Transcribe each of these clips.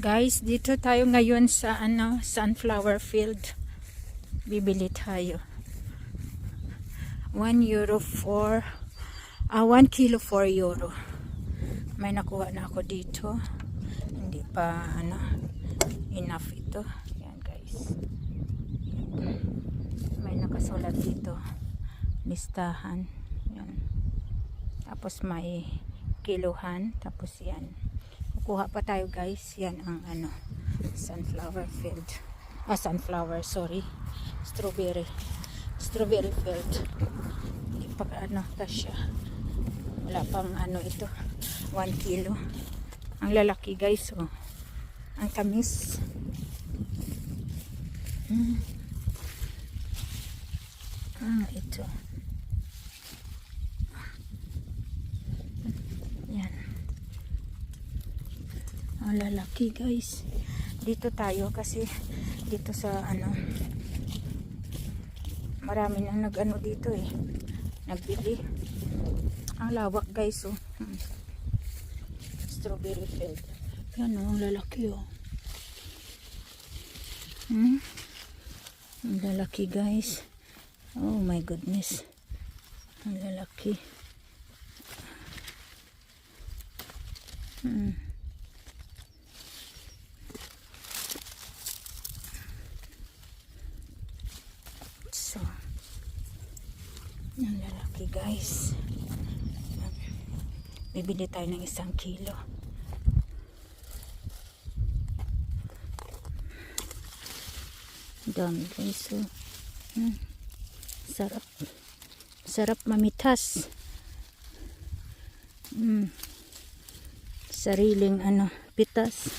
Guys, dito tayo ngayon sa sunflower field. Bibili tayo. 1 euro for 1 kilo 4 euro. May nakuha na ako dito. Hindi pa enough ito. Yan guys. Yan. May nakasulat dito. Listahan. Yan. Tapos may kiluhan. Tapos yan. Kuha pa tayo guys. Yan ang sunflower field. Sorry. Strawberry field. Hindi pa kasya. Wala pang ito. 1 kilo. Ang lalaki guys. Oh. Ang tamis. Ito. Yan. Ang lalaki guys. Dito tayo kasi dito sa marami nang dito nagbili. Ang lawak guys oh. Strawberry field. Yan oh, ang lalaki oh. Ang lalaki guys. Oh my goodness. Ang lalaki. So, ang lalaki guys. Bibili tayo ng 1 kilo. Dami guys. So, sarap. Sarap mamitas. Sariling pitas.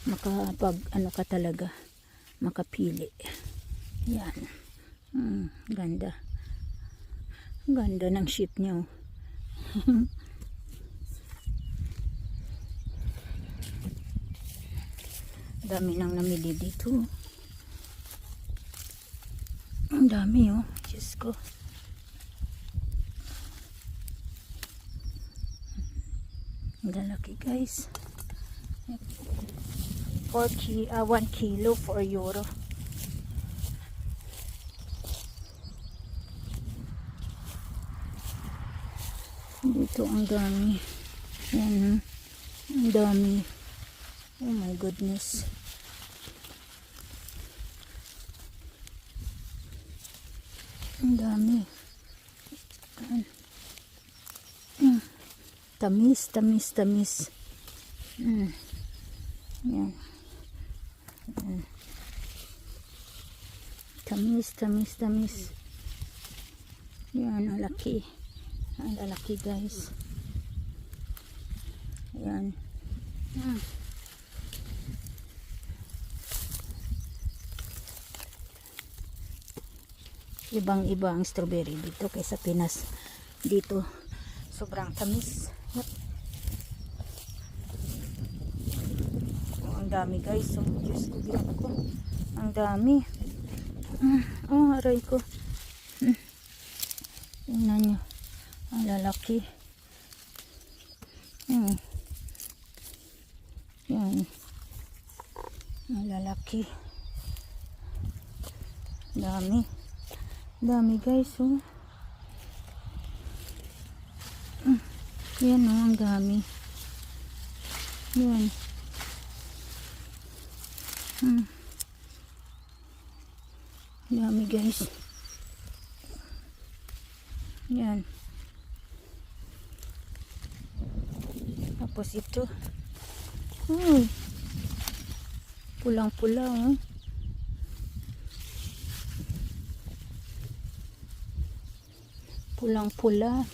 Makapag ka talaga. Makapili. Yan. Ganda. Ganda ng sheep niya. Dami nang namili dito. Ang dami oh. Diyos ko. Ang lalaki guys. 1 kilo 4 euro. Dito ang dami. Yan. Ang dami. Oh my goodness. Ang dami. Tamis. Yan. Tamis. Yan, ang laki. Ang lalaki guys. Ayan. Ibang-iba ang strawberry dito kaysa Pinas. Dito sobrang tamis. Oh, ang dami guys. Oh, Diyos ko, bilang ko. Ang dami. Oh, aray ko. Tingnan nyo. Ang lalaki. Yan. Ang lalaki. Dami guys oh. Yan oh, ang dami. Yan. Dami guys. Yan. Tapos ito. Pulang-pula oh. Pulang-pula.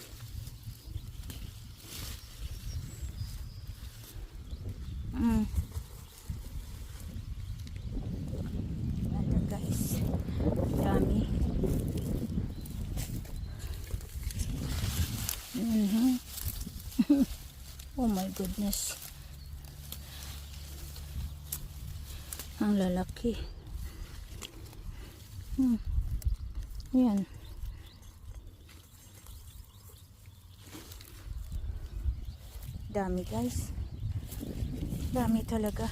Ganda guys. Dami. Oh my goodness. Ang lalaki. Yan. Dami guys. Dami talaga.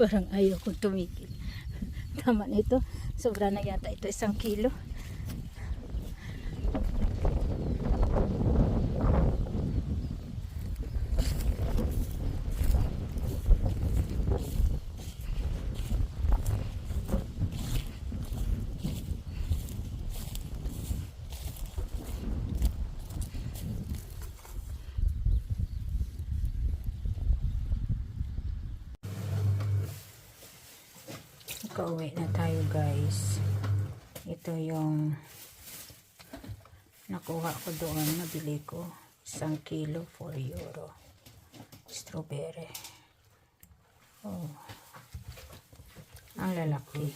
Parang ayaw kong tumigil. Tama na ito. Sobra na yata ito 1 kilo. Nakauwi na tayo guys. Ito yung nakuha ko doon. Nabili ko 1 kilo, 4 euro. Strawberry. Oh, ang lalaki.